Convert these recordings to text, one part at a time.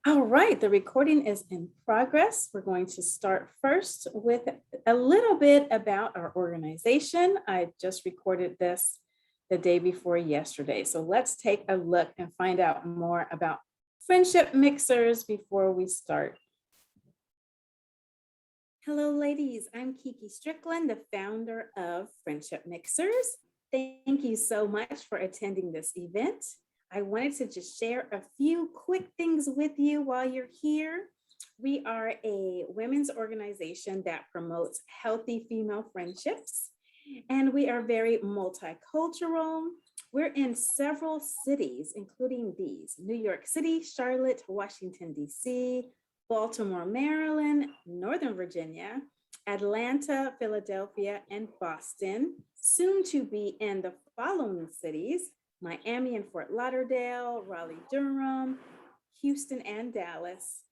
All right, the recording is in progress. We're going to start first with a little bit about our organization. I just recorded this the day before yesterday. So let's take a look and find out more about friendship mixers before we start. Hello, ladies. I'm Kiki Strickland, the founder of Friendship Mixers. Thank you so much for attending this event. I wanted to just share a few quick things with you while you're here. We are a women's organization that promotes healthy female friendships, and we are very multicultural. We're in several cities, including these: New York City, Charlotte, Washington, D.C., Baltimore, Maryland, Northern Virginia, Atlanta, Philadelphia, and Boston, soon to be in the following cities: Miami and Fort Lauderdale, Raleigh, Durham, Houston and Dallas,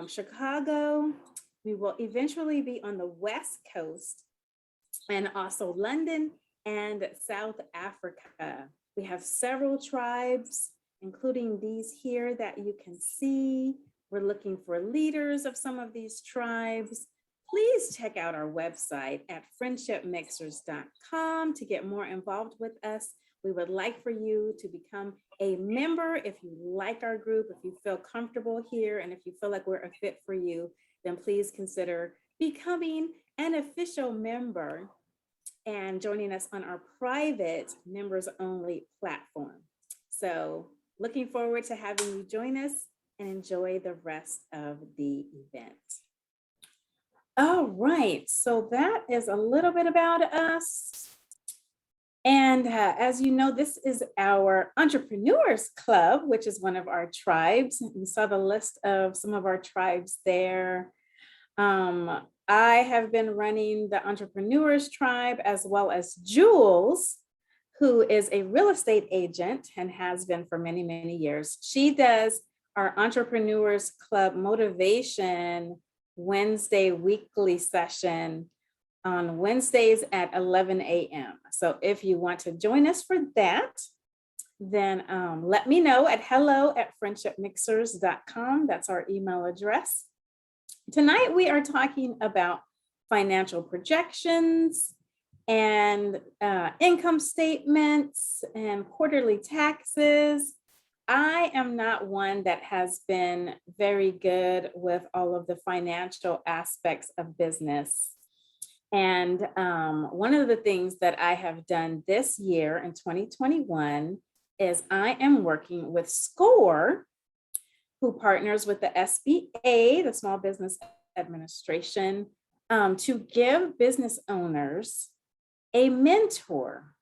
Chicago. We will eventually be on the West Coast, and also London and South Africa. We have several tribes, including these here that you can see. We're looking for leaders of some of these tribes. Please check out our website at friendshipmixers.com to get more involved with us. We would like for you to become a member if you like our group, if you feel comfortable here, and if you feel like we're a fit for you, then please consider becoming an official member and joining us on our private members only platform. So looking forward to having you join us and enjoy the rest of the event. All right, so that is a little bit about us. And as you know, this is our Entrepreneurs Club, which is one of our tribes. You saw the list of some of our tribes there. I have been running the Entrepreneurs Tribe, as well as Jules, who is a real estate agent and has been for many, many years. She does our Entrepreneurs Club Motivation Wednesday weekly session on Wednesdays at 11 a.m. So if you want to join us for that, then let me know at hello@friendshipmixers.com. That's our email address. Tonight, we are talking about financial projections and income statements and quarterly taxes. I am not one that has been very good with all of the financial aspects of business. And one of the things that I have done this year in 2021 is I am working with SCORE, who partners with the SBA, the Small Business Administration, to give business owners a mentor.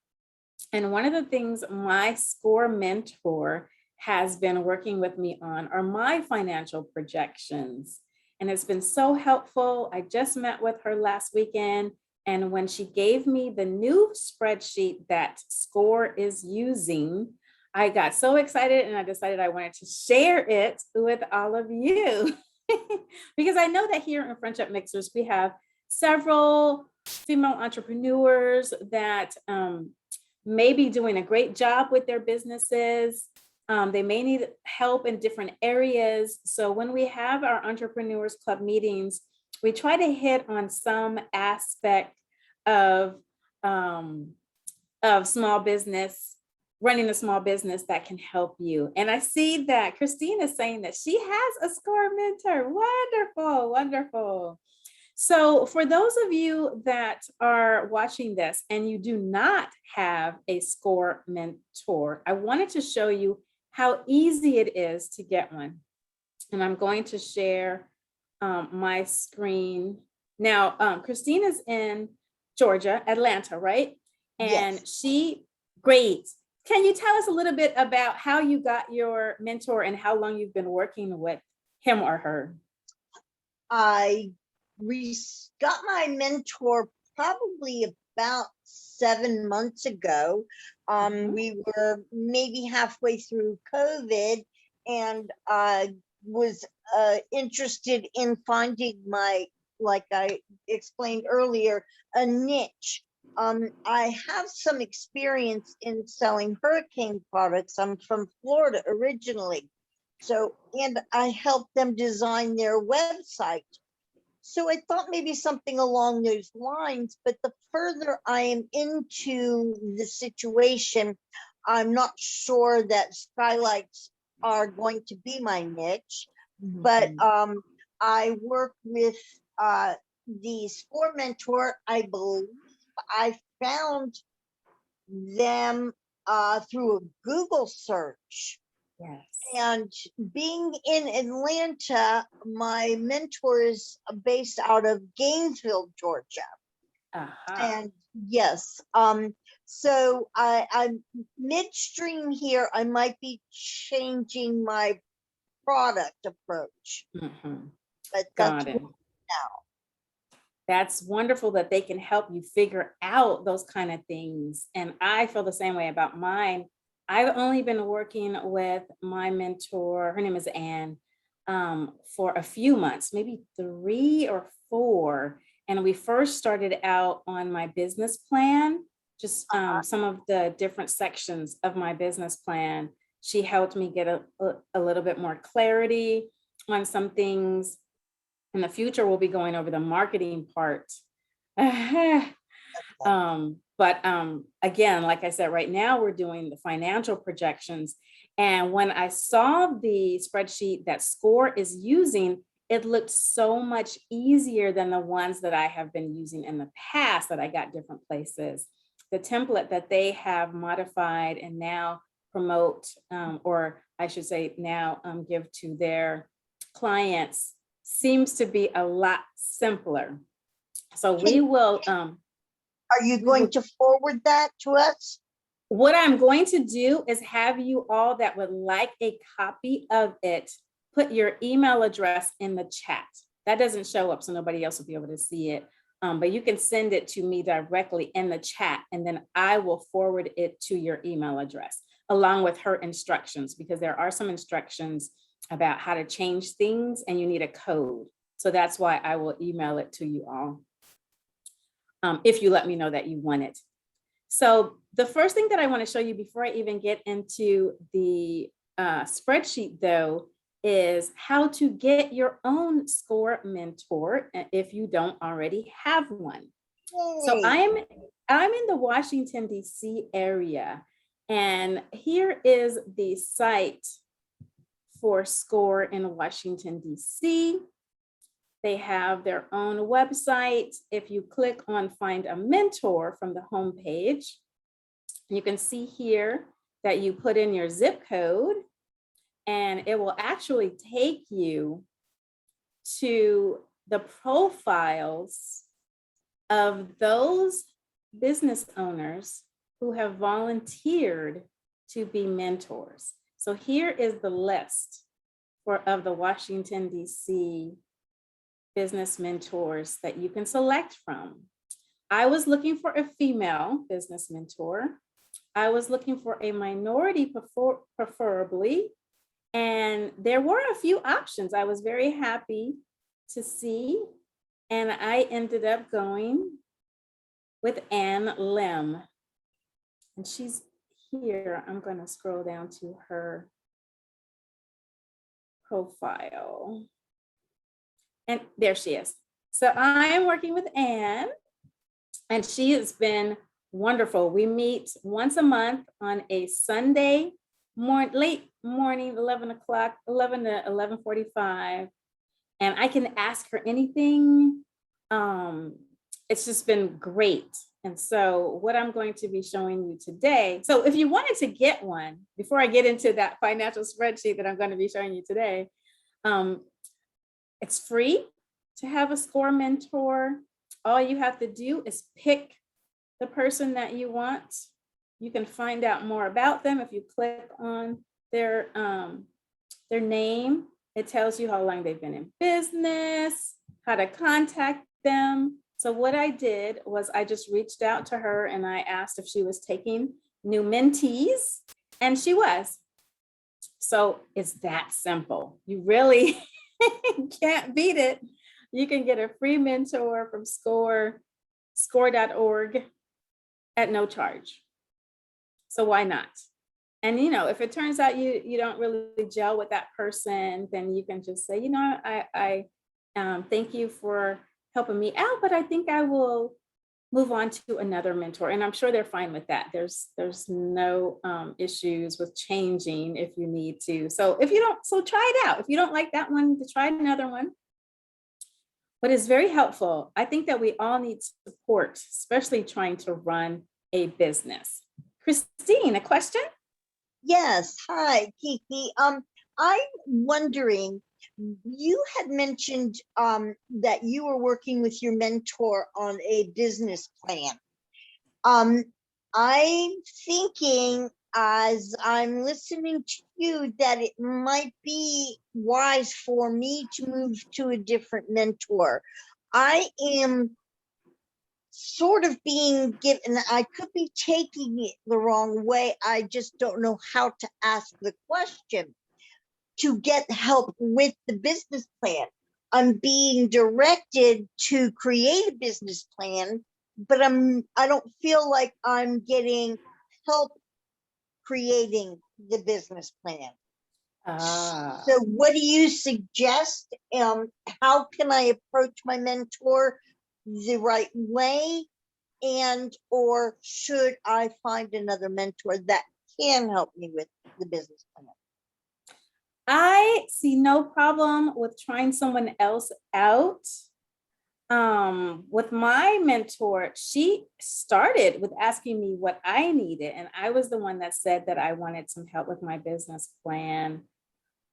And one of the things my SCORE mentor has been working with me on are my financial projections. And it's been so helpful. I just met with her last weekend. And when she gave me the new spreadsheet that SCORE is using, I got so excited and I decided I wanted to share it with all of you. Because I know that here in Friendship Mixers, we have several female entrepreneurs that may be doing a great job with their businesses. They may need help in different areas. So when we have our Entrepreneurs Club meetings, we try to hit on some aspect of small business, running a small business that can help you. And I see that Christine is saying that she has a SCORE mentor. Wonderful, wonderful. So for those of you that are watching this and you do not have a SCORE mentor, I wanted to show you how easy it is to get one. And I'm going to share my screen. Now, Christine is in Georgia, Atlanta, right? And Yes. Great. Can you tell us a little bit about how you got your mentor and how long you've been working with him or her? I got my mentor probably about 7 months ago. We were maybe halfway through COVID, and I was interested in finding like I explained earlier, a niche. I have some experience in selling hurricane products. I'm from Florida originally. So, and I helped them design their website. So I thought maybe something along those lines, but the further I am into the situation, I'm not sure that skylights are going to be my niche, but I work with the Score Mentor. I believe I found them through a Google search. Yes. And being in Atlanta, my mentor is based out of Gainesville, Georgia. And yes, so I'm midstream here. I might be changing my product approach, but that's Got it. now. That's wonderful that they can help you figure out those kind of things. And I feel the same way about mine. I've only been working with my mentor, her name is Anne, for a few months, maybe 3 or 4. And we first started out on my business plan, just some of the different sections of my business plan. She helped me get a little bit more clarity on some things. In the future, we'll be going over the marketing part. Again, like I said, right now we're doing the financial projections. And when I saw the spreadsheet that Score is using, it looked so much easier than the ones that I have been using in the past that I got different places. The template that they have modified and now promote, or I should say now give to their clients, seems to be a lot simpler. So we will. Are you going to forward that to us? What I'm going to do is have you all that would like a copy of it, put your email address in the chat. That doesn't show up, so nobody else will be able to see it. But you can send it to me directly in the chat, and then I will forward it to your email address, along with her instructions, because there are some instructions about how to change things and you need a code. So that's why I will email it to you all, if you let me know that you want it. So the first thing that I want to show you before I even get into the spreadsheet though, is how to get your own Score mentor if you don't already have one. So I'm in the Washington, D.C. area, and here is the site for Score in Washington, D.C. They have their own website. If you click on Find a Mentor from the homepage, you can see here that you put in your zip code, and it will actually take you to the profiles of those business owners who have volunteered to be mentors. So here is the list of the Washington, D.C. business mentors that you can select from. I was looking for a female business mentor. I was looking for a minority preferably, and there were a few options I was very happy to see, and I ended up going with Ann Lim, and she's here. I'm going to scroll down to her profile. And there she is. So I am working with Ann, and she has been wonderful. We meet once a month on a Sunday late morning, 11 o'clock, 11 to 11:45. And I can ask her anything. It's just been great. And so what I'm going to be showing you today, so if you wanted to get one, before I get into that financial spreadsheet that I'm going to be showing you today, it's free to have a Score mentor. All you have to do is pick the person that you want. You can find out more about them if you click on their name. It tells you how long they've been in business, how to contact them. So what I did was I just reached out to her and I asked if she was taking new mentees, and she was. So it's that simple. You really can't beat it. You can get a free mentor from score.org at no charge. So why not? And, if it turns out you don't really gel with that person, then you can just say, I thank you for helping me out, but I think I will move on to another mentor. And I'm sure they're fine with that. There's no issues with changing if you need to. So try it out. If you don't like that one, to try another one. But it's very helpful. I think that we all need support, especially trying to run a business. Christine, a question? Yes, hi, Kiki. I'm wondering, you had mentioned that you were working with your mentor on a business plan. I'm thinking as I'm listening to you that it might be wise for me to move to a different mentor. I am sort of being given, I could be taking it the wrong way. I just don't know how to ask the question to get help with the business plan. I'm being directed to create a business plan, but I don't feel like I'm getting help creating the business plan. So what do you suggest? How can I approach my mentor the right way? And or should I find another mentor that can help me with the business plan? I see no problem with trying someone else out. With my mentor, she started with asking me what I needed, and I was the one that said that I wanted some help with my business plan.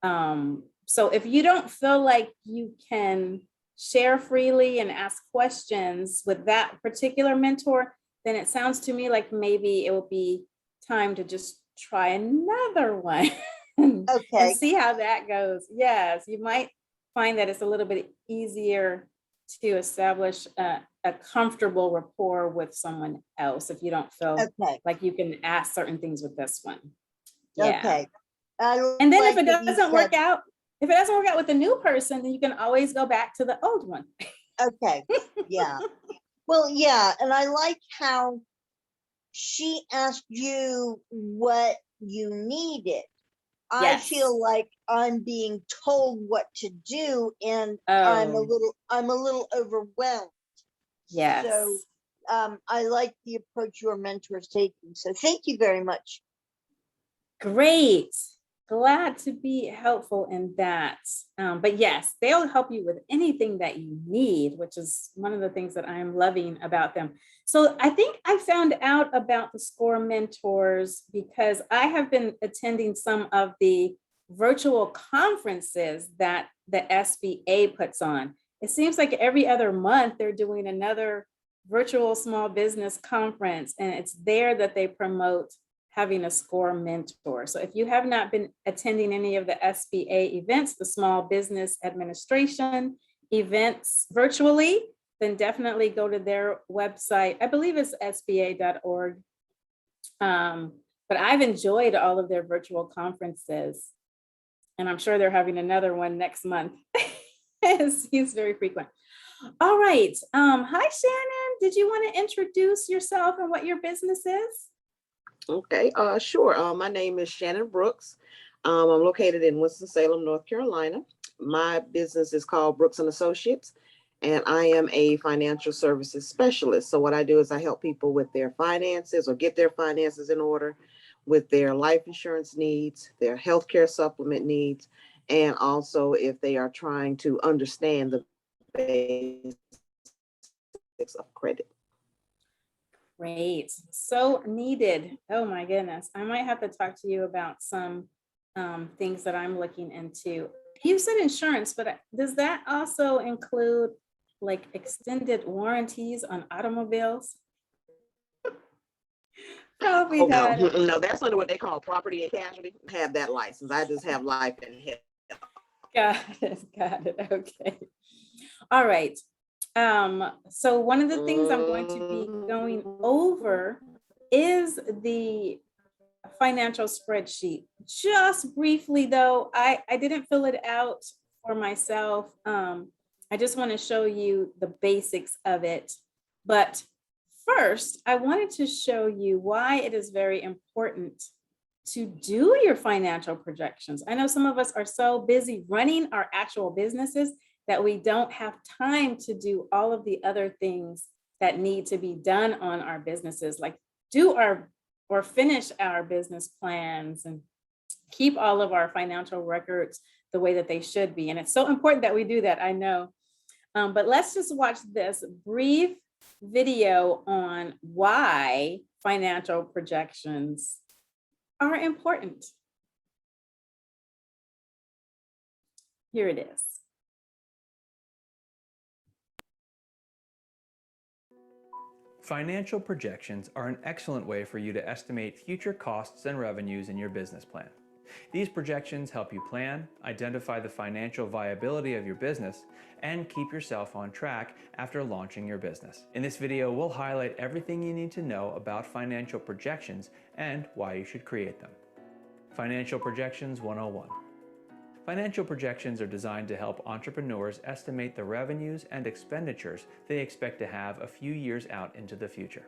So if you don't feel like you can share freely and ask questions with that particular mentor, then it sounds to me like maybe it will be time to just try another one. Okay. And see how that goes. Yes, you might find that it's a little bit easier to establish a comfortable rapport with someone else if you don't feel like you can ask certain things with this one. Yeah. Okay. And then if it doesn't work out with the new person, then you can always go back to the old one. Okay. Yeah. Well, yeah. And I like how she asked you what you needed. I feel like I'm being told what to do, and I'm a little overwhelmed. Yes. So I like the approach your mentor is taking. So thank you very much. Great. Glad to be helpful in that. But yes, they'll help you with anything that you need, which is one of the things that I'm loving about them. So I think I found out about the SCORE mentors because I have been attending some of the virtual conferences that the SBA puts on. It seems like every other month they're doing another virtual small business conference, and it's there that they promote having a SCORE mentor. So if you have not been attending any of the SBA events, the Small Business Administration events virtually, then definitely go to their website. I believe it's sba.org. But I've enjoyed all of their virtual conferences, and I'm sure they're having another one next month. He's very frequent. All right. Hi, Shannon. Did you want to introduce yourself and what your business is? Okay, sure. My name is Shannon Brooks. I'm located in Winston-Salem, North Carolina. My business is called Brooks and Associates, and I am a financial services specialist. So what I do is I help people with their finances or get their finances in order, with their life insurance needs, their healthcare supplement needs, and also if they are trying to understand the basics of credit. Great. So needed. Oh my goodness. I might have to talk to you about some things that I'm looking into. You said insurance, but does that also include like extended warranties on automobiles? Probably not. No, that's under what they call property and casualty. I have that license. I just have life and health. Got it. Okay. All right. So one of the things I'm going to be going over is the financial spreadsheet. Just briefly though, I didn't fill it out for myself. I just want to show you the basics of it. But first, I wanted to show you why it is very important to do your financial projections. I know some of us are so busy running our actual businesses that we don't have time to do all of the other things that need to be done on our businesses, like do our or finish our business plans and keep all of our financial records the way that they should be. And it's so important that we do that, I know. But let's just watch this brief video on why financial projections are important. Here it is. Financial projections are an excellent way for you to estimate future costs and revenues in your business plan. These projections help you plan, identify the financial viability of your business, and keep yourself on track after launching your business. In this video, we'll highlight everything you need to know about financial projections and why you should create them. Financial Projections 101. Financial projections are designed to help entrepreneurs estimate the revenues and expenditures they expect to have a few years out into the future.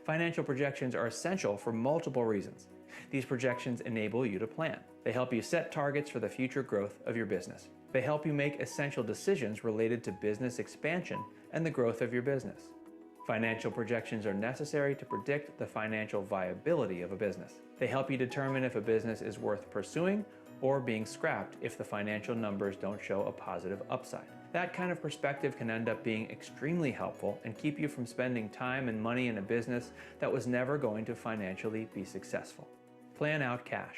Financial projections are essential for multiple reasons. These projections enable you to plan. They help you set targets for the future growth of your business. They help you make essential decisions related to business expansion and the growth of your business. Financial projections are necessary to predict the financial viability of a business. They help you determine if a business is worth pursuing or being scrapped if the financial numbers don't show a positive upside. That kind of perspective can end up being extremely helpful and keep you from spending time and money in a business that was never going to financially be successful. Plan out cash.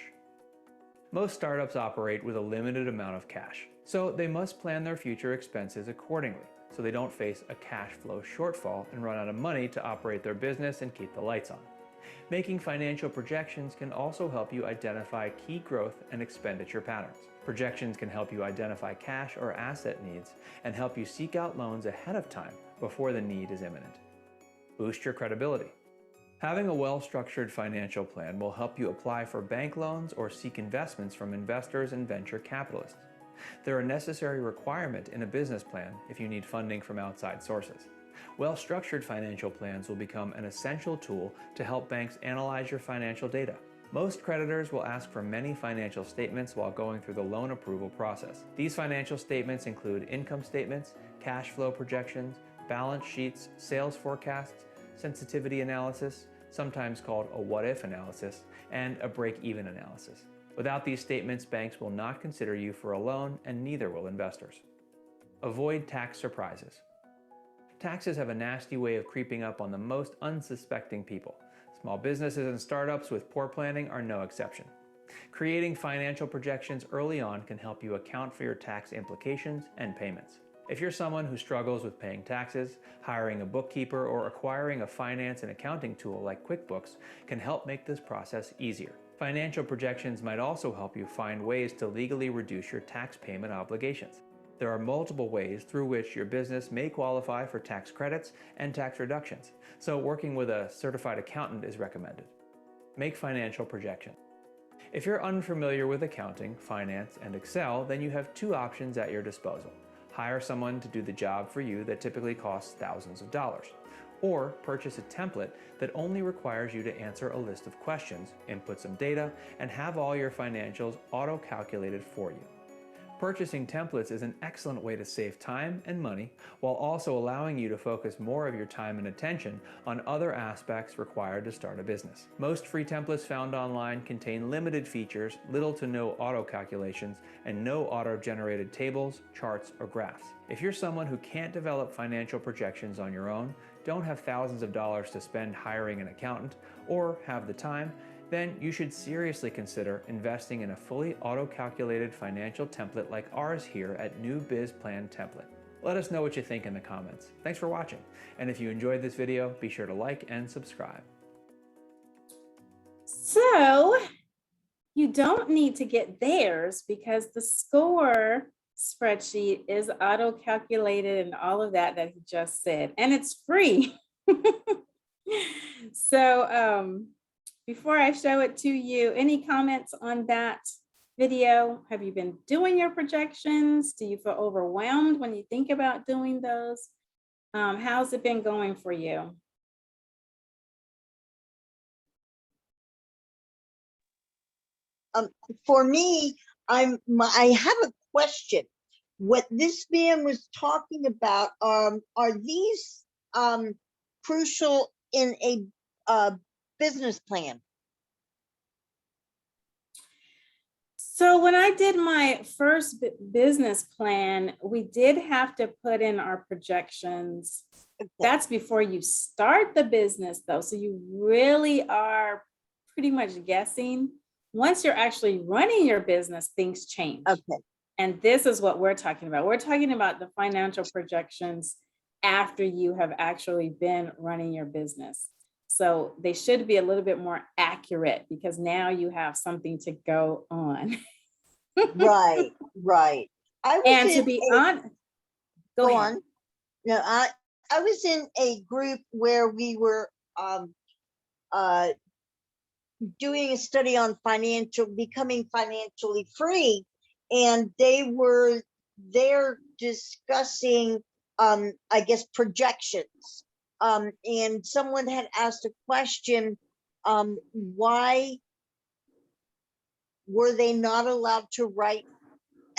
Most startups operate with a limited amount of cash, so they must plan their future expenses accordingly so they don't face a cash flow shortfall and run out of money to operate their business and keep the lights on. Making financial projections can also help you identify key growth and expenditure patterns. Projections can help you identify cash or asset needs and help you seek out loans ahead of time before the need is imminent. Boost your credibility. Having a well-structured financial plan will help you apply for bank loans or seek investments from investors and venture capitalists. They're a necessary requirement in a business plan if you need funding from outside sources. Well-structured financial plans will become an essential tool to help banks analyze your financial data. Most creditors will ask for many financial statements while going through the loan approval process. These financial statements include income statements, cash flow projections, balance sheets, sales forecasts, sensitivity analysis, sometimes called a what-if analysis, and a break-even analysis. Without these statements, banks will not consider you for a loan, and neither will investors. Avoid tax surprises. Taxes have a nasty way of creeping up on the most unsuspecting people. Small businesses and startups with poor planning are no exception. Creating financial projections early on can help you account for your tax implications and payments. If you're someone who struggles with paying taxes, hiring a bookkeeper or acquiring a finance and accounting tool like QuickBooks can help make this process easier. Financial projections might also help you find ways to legally reduce your tax payment obligations. There are multiple ways through which your business may qualify for tax credits and tax reductions, so working with a certified accountant is recommended. Make financial projections. If you're unfamiliar with accounting, finance, and Excel, then you have two options at your disposal. Hire someone to do the job for you that typically costs thousands of dollars, or purchase a template that only requires you to answer a list of questions, input some data, and have all your financials auto-calculated for you. Purchasing templates is an excellent way to save time and money while also allowing you to focus more of your time and attention on other aspects required to start a business. Most free templates found online contain limited features, little to no auto calculations, and no auto-generated tables, charts, or graphs. If you're someone who can't develop financial projections on your own, don't have thousands of dollars to spend hiring an accountant, or have the time, then you should seriously consider investing in a fully auto-calculated financial template like ours here at New Biz Plan Template. Let us know what you think in the comments. Thanks for watching, and if you enjoyed this video, be sure to like and subscribe. So you don't need to get theirs because the score spreadsheet is auto-calculated and all of that he just said, and it's free. So before I show it to you, any comments on that video? Have you been doing your projections? Do you feel overwhelmed when you think about doing those? How's it been going for you? For me, I have a question. What this man was talking about, are these crucial in a business plan? So when I did my first business plan, we did have to put in our projections. Okay. That's before you start the business though. So you really are pretty much guessing. Once you're actually running your business, things change. Okay. And this is what we're talking about. We're talking about the financial projections after you have actually been running your business. So they should be a little bit more accurate because now you have something to go on. Right, right. I was And to in be a, honest, go ahead. on. No, I was in a group where we were uh doing a study on becoming financially free, and they were there discussing I guess projections. And someone had asked a question, why were they not allowed to write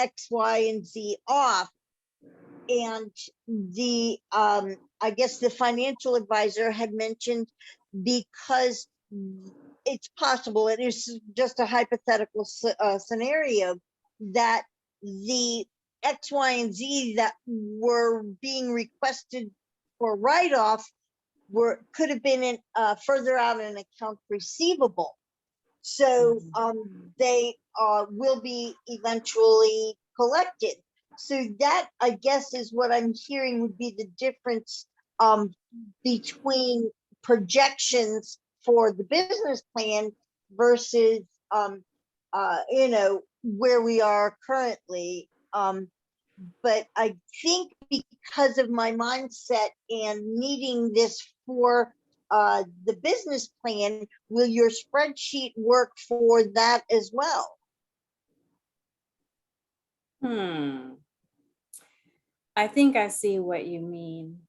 X, Y, and Z off? And the I guess the financial advisor had mentioned because it's possible, it is just a hypothetical scenario, that the X, Y, and Z that were being requested for write-off could have been in further out in accounts receivable. So they will be eventually collected. So that, I guess, is what I'm hearing would be the difference between projections for the business plan versus where we are currently. But I think because of my mindset and needing this for the business plan, will your spreadsheet work for that as well? I think I see what you mean.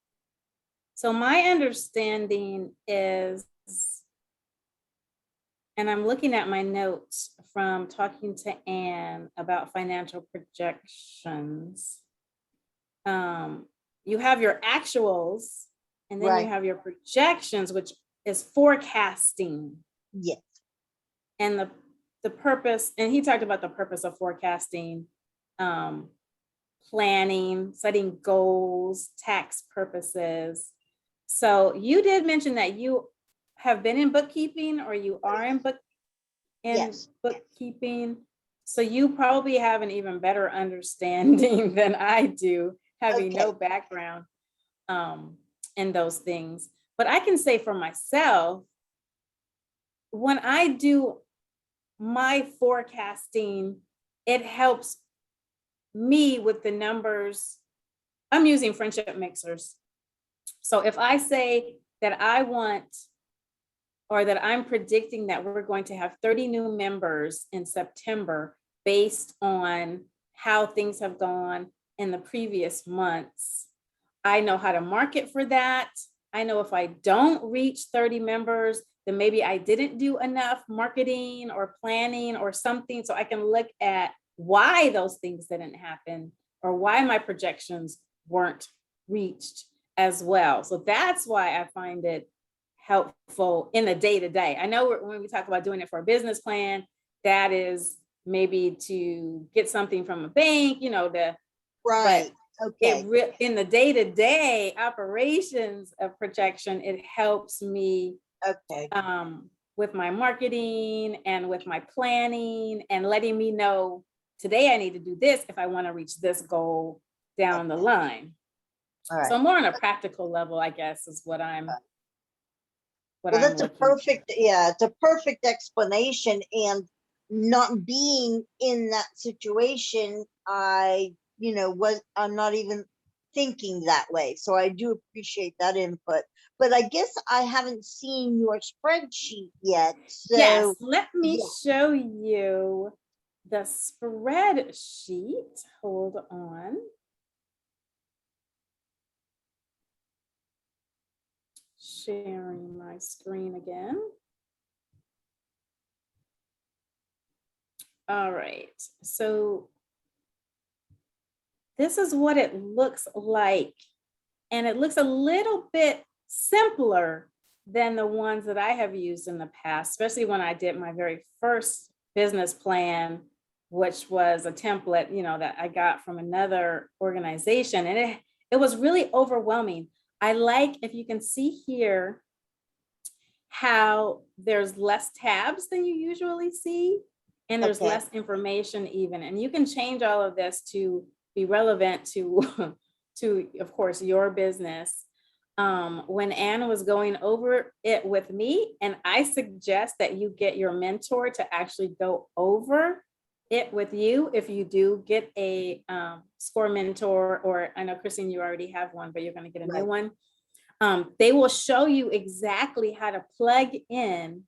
So my understanding is, and I'm looking at my notes from talking to Anne about financial projections. You have your actuals, and then Right. you have your projections, which is forecasting. Yes. And the purpose, and he talked about the purpose of forecasting, planning, setting goals, tax purposes. So you did mention that you have been in bookkeeping, or you are in Yes. bookkeeping. So you probably have an even better understanding than I do, having no background in those things. But I can say for myself, when I do my forecasting, it helps me with the numbers. I'm using friendship mixers. So if I say that I want, or that I'm predicting that we're going to have 30 new members in September based on how things have gone in the previous months, I know how to market for that. I know if I don't reach 30 members, then maybe I didn't do enough marketing or planning or something. So I can look at why those things didn't happen, or why my projections weren't reached as well. So that's why I find it helpful in the day-to-day. I know when we talk about doing it for a business plan, that is maybe to get something from a bank, Right. Okay. In the day-to-day operations of projection, it helps me Okay. with my marketing and with my planning, and letting me know today I need to do this if I want to reach this goal down the line. All right. So more on a practical level, I guess, is what I'm. Well, that's a perfect, it's a perfect explanation. And not being in that situation, I'm not even thinking that way. So I do appreciate that input. But I guess I haven't seen your spreadsheet yet. So yes, let me show you the spreadsheet. Hold on. Sharing my screen again. All right, so this is what it looks like. And it looks a little bit simpler than the ones that I have used in the past, especially when I did my very first business plan, which was a template, that I got from another organization. And it was really overwhelming. I like, if you can see here, how there's less tabs than you usually see, and there's Okay. less information even. And you can change all of this to be relevant to, to, of course, your business. When Anna was going over it with me, and I suggest that you get your mentor to actually go over it with you if you do get a SCORE mentor, or I know, Christine, you already have one, but you're going to get a new Right. one. They will show you exactly how to plug in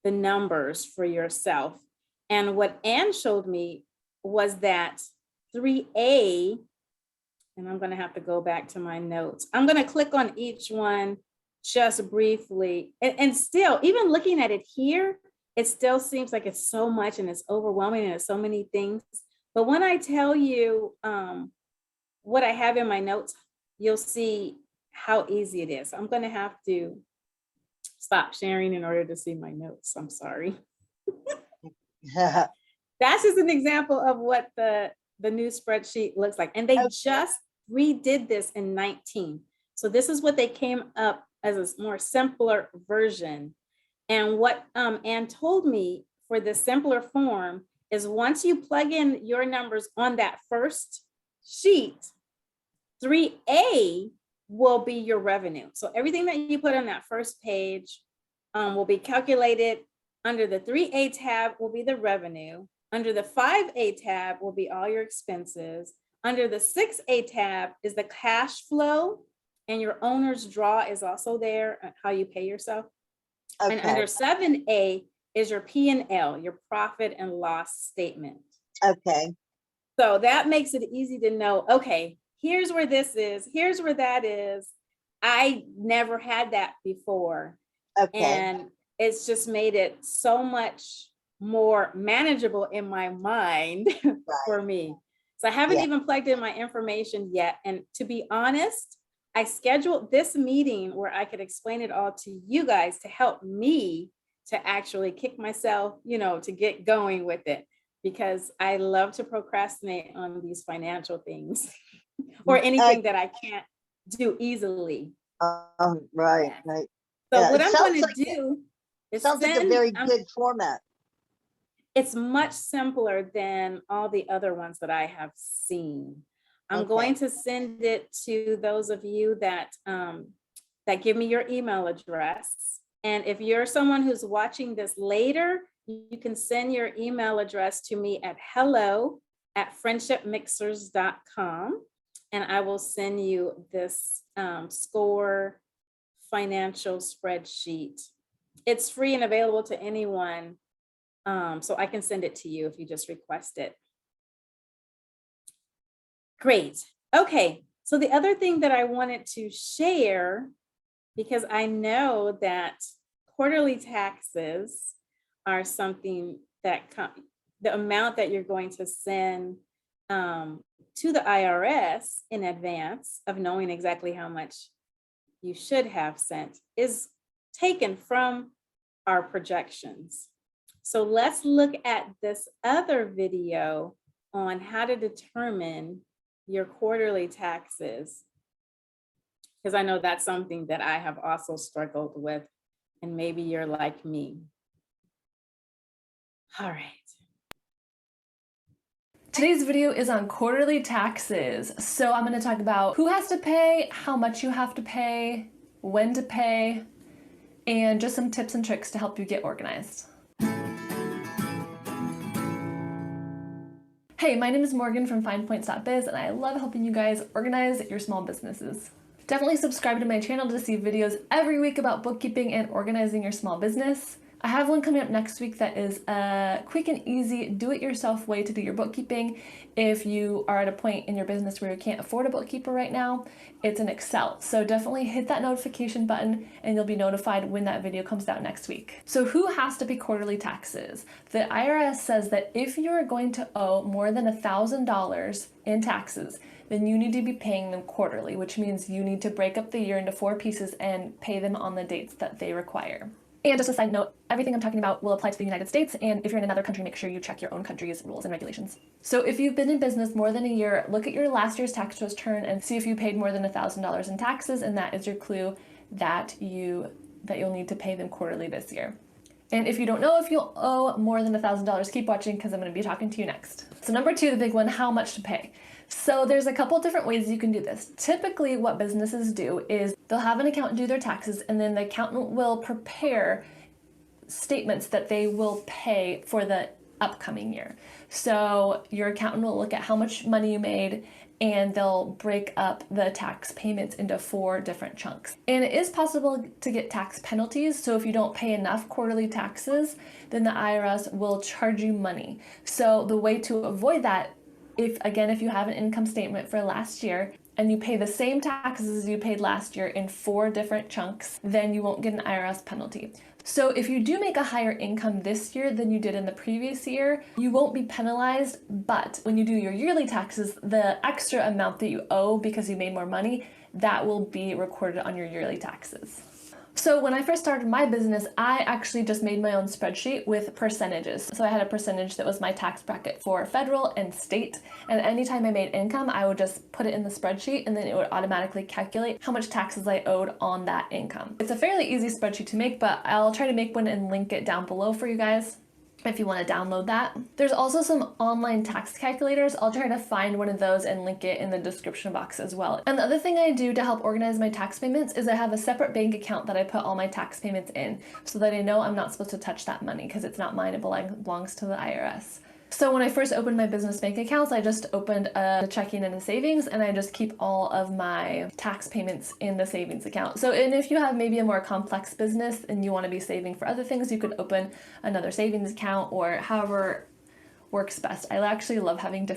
the numbers for yourself. And what Ann showed me was that 3A, and I'm going to have to go back to my notes. I'm going to click on each one just briefly. And still, even looking at it here, it still seems like it's so much and it's overwhelming and it's so many things. But when I tell you what I have in my notes, you'll see how easy it is. I'm going to have to stop sharing in order to see my notes. I'm sorry. That's just an example of what the new spreadsheet looks like. And they Okay. just redid this in 19. So this is what they came up as a more simpler version. And what Ann told me for the simpler form is, once you plug in your numbers on that first sheet, 3A will be your revenue. So everything that you put on that first page will be calculated. Under the 3A tab will be the revenue. Under the 5A tab will be all your expenses. Under the 6A tab is the cash flow, and your owner's draw is also there, how you pay yourself. And under Okay. 7A is your P&L, your profit and loss statement. Okay. So that makes it easy to know, okay, here's where this is, here's where that is. I never had that before. Okay. And it's just made it so much more manageable in my mind for me. So I haven't Yeah. even plugged in my information yet. And to be honest, I scheduled this meeting where I could explain it all to you guys to help me to actually kick myself, to get going with it, because I love to procrastinate on these financial things or anything that I can't do easily. Right. Yes. Right. So Yeah, what it I'm sounds going to like do is sounds like a very good format. It's much simpler than all the other ones that I have seen. I'm going to send it to those of you that that give me your email address. And if you're someone who's watching this later, you can send your email address to me at hello@friendshipmixers.com, and I will send you this SCORE financial spreadsheet. It's free and available to anyone. So I can send it to you if you just request it. Great. Okay. So the other thing that I wanted to share, because I know that quarterly taxes are something that the amount that you're going to send to the IRS in advance of knowing exactly how much you should have sent is taken from our projections. So let's look at this other video on how to determine your quarterly taxes, because I know that's something that I have also struggled with, and maybe you're like me. All right. Today's video is on quarterly taxes. So I'm going to talk about who has to pay, how much you have to pay, when to pay, and just some tips and tricks to help you get organized. Hey, my name is Morgan from FindPoints.biz, and I love helping you guys organize your small businesses. Definitely subscribe to my channel to see videos every week about bookkeeping and organizing your small business. I have one coming up next week that is a quick and easy do-it-yourself way to do your bookkeeping. If you are at a point in your business where you can't afford a bookkeeper right now, it's in Excel. So definitely hit that notification button and you'll be notified when that video comes out next week. So who has to pay quarterly taxes? The IRS says that if you're going to owe more than $1,000 in taxes, then you need to be paying them quarterly, which means you need to break up the year into 4 pieces and pay them on the dates that they require. And just a side note, everything I'm talking about will apply to the United States, and if you're in another country, make sure you check your own country's rules and regulations. So if you've been in business more than a year, look at your last year's tax return and see if you paid more than $1,000 in taxes, and that is your clue that you'll need to pay them quarterly this year. And if you don't know if you'll owe more than $1,000, keep watching because I'm going to be talking to you next. So number 2, the big one, how much to pay. So there's a couple different ways you can do this. Typically what businesses do is they'll have an accountant do their taxes, and then the accountant will prepare statements that they will pay for the upcoming year. So your accountant will look at how much money you made, and they'll break up the tax payments into 4 different chunks. And it is possible to get tax penalties. So if you don't pay enough quarterly taxes, then the IRS will charge you money. So the way to avoid that, if you have an income statement for last year and you pay the same taxes as you paid last year in 4 different chunks, then you won't get an IRS penalty. So if you do make a higher income this year than you did in the previous year, you won't be penalized, but when you do your yearly taxes, the extra amount that you owe because you made more money, that will be recorded on your yearly taxes. So when I first started my business, I actually just made my own spreadsheet with percentages. So I had a percentage that was my tax bracket for federal and state. And anytime I made income, I would just put it in the spreadsheet and then it would automatically calculate how much taxes I owed on that income. It's a fairly easy spreadsheet to make, but I'll try to make one and link it down below for you guys if you want to download that. There's also some online tax calculators. I'll try to find one of those and link it in the description box as well. And the other thing I do to help organize my tax payments is I have a separate bank account that I put all my tax payments in so that I know I'm not supposed to touch that money because it's not mine, it belongs to the IRS. So when I first opened my business bank accounts, I just opened a checking and a savings, and I just keep all of my tax payments in the savings account. So, and if you have maybe a more complex business and you want to be saving for other things, you could open another savings account or however works best. I actually love having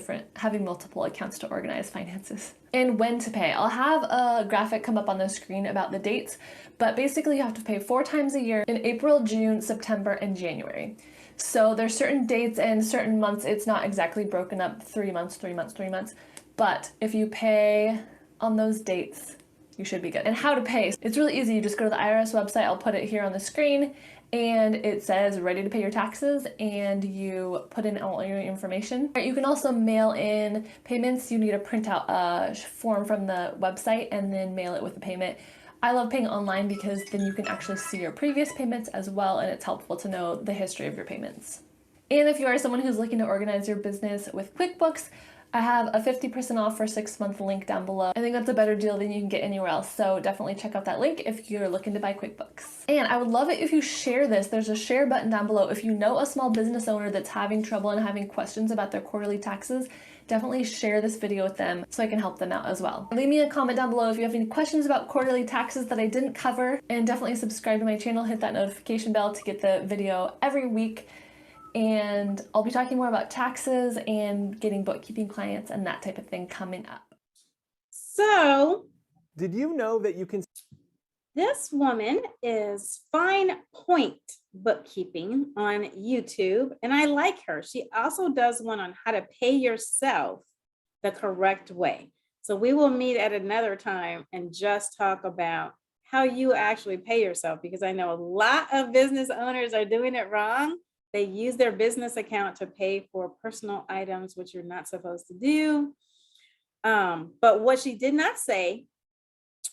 multiple accounts to organize finances. And when to pay. I'll have a graphic come up on the screen about the dates, but basically you have to pay 4 times a year in April, June, September, and January. So there's certain dates and certain months. It's not exactly broken up 3 months, 3 months, 3 months. But if you pay on those dates, you should be good. And how to pay. It's really easy. You just go to the IRS website. I'll put it here on the screen. And it says ready to pay your taxes, and you put in all your information. You can also mail in payments. You need to print out a form from the website and then mail it with the payment. I love paying online because then you can actually see your previous payments as well, and it's helpful to know the history of your payments. And if you are someone who's looking to organize your business with QuickBooks, I have a 50% off for 6-month link down below. I think that's a better deal than you can get anywhere else, so definitely check out that link if you're looking to buy QuickBooks. And I would love it if you share this. There's a share button down below. If you know a small business owner that's having trouble and having questions about their quarterly taxes, definitely share this video with them so I can help them out as well. Leave me a comment down below if you have any questions about quarterly taxes that I didn't cover, and definitely subscribe to my channel, hit that notification bell to get the video every week. And I'll be talking more about taxes and getting bookkeeping clients and that type of thing coming up. So Did you know that you can this woman is Fine Point Bookkeeping on YouTube, and I like her. She also does one on how to pay yourself the correct way. So we will meet at another time and just talk about how you actually pay yourself, because I know a lot of business owners are doing it wrong. They use their business account to pay for personal items, which you're not supposed to do. But what she did not say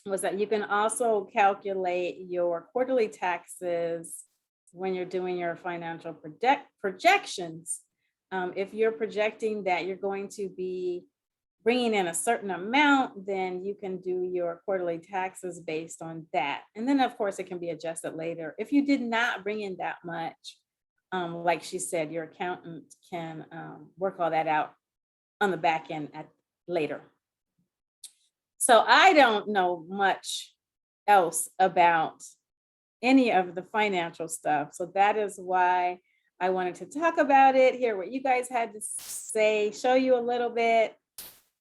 was that you can also calculate your quarterly taxes when you're doing your financial projections. If you're projecting that you're going to be bringing in a certain amount, then you can do your quarterly taxes based on that. And then of course it can be adjusted later. If you did not bring in that much, like she said, your accountant can work all that out on the back end later. So I don't know much else about any of the financial stuff. So that is why I wanted to talk about it, hear what you guys had to say, show you a little bit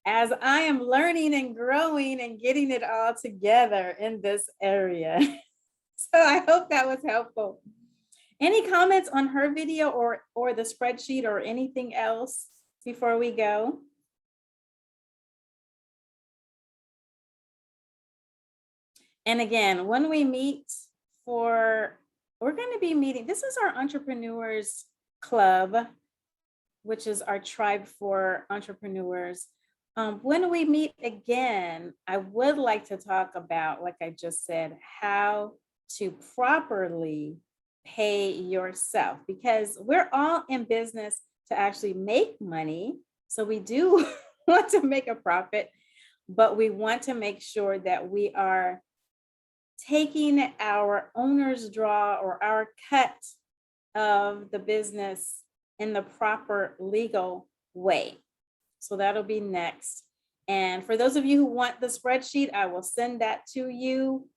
as I am learning and growing and getting it all together in this area. So I hope that was helpful. Any comments on her video or the spreadsheet or anything else before we go? And again, when we meet we're going to be meeting, this is our Entrepreneurs Club, which is our tribe for entrepreneurs. When we meet again, I would like to talk about, like I just said, how to properly pay yourself, because we're all in business to actually make money. So we do want to make a profit, but we want to make sure that we are taking our owner's draw or our cut of the business in the proper legal way. So that'll be next. And for those of you who want the spreadsheet, I will send that to you.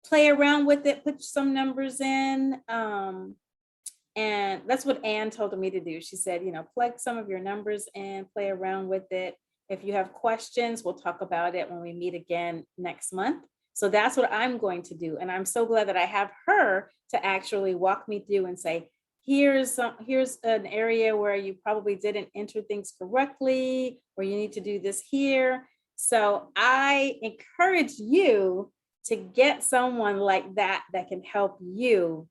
Play around with it, put some numbers in. And that's what Ann told me to do. She said, plug some of your numbers in, play around with it. If you have questions, we'll talk about it when we meet again next month. So that's what I'm going to do. And I'm so glad that I have her to actually walk me through and say, here's an area where you probably didn't enter things correctly, or you need to do this here. So I encourage you to get someone like that can help you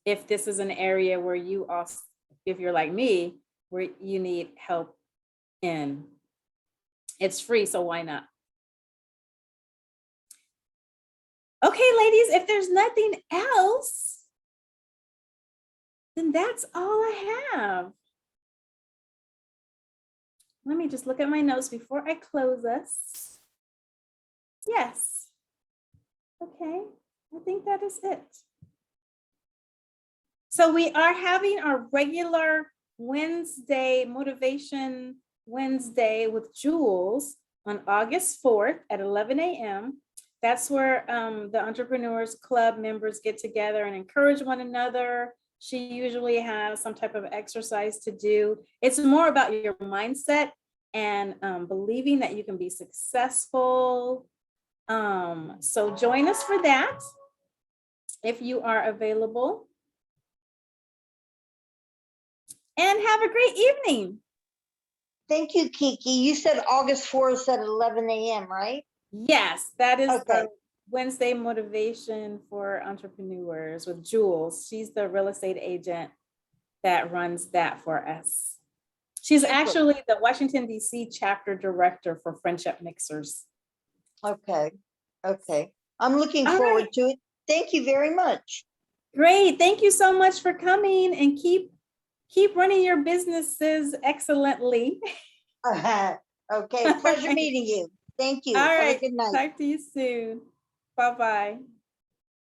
if this is an area where you also, if you're like me, where you need help in. It's free, so why not? Okay, ladies, if there's nothing else, then that's all I have. Let me just look at my notes before I close us. Yes. Okay, I think that is it. So we are having our regular Wednesday, Motivation Wednesday with Jules on August 4th at 11 a.m. That's where the Entrepreneurs Club members get together and encourage one another. She usually has some type of exercise to do. It's more about your mindset and believing that you can be successful. So join us for that if you are available. And have a great evening. Thank you, Kiki. You said August 4th at 11 a.m., right? Yes, that is Okay. the Wednesday Motivation for Entrepreneurs with Jules. She's the real estate agent that runs that for us. She's actually the Washington, D.C. chapter director for Friendship Mixers. Okay. Okay. I'm looking All forward right. to it. Thank you very much. Great. Thank you so much for coming, and keep running your businesses excellently. Okay. Pleasure meeting you. Thank you. All Have right. a good night. Talk to you soon. Bye-bye.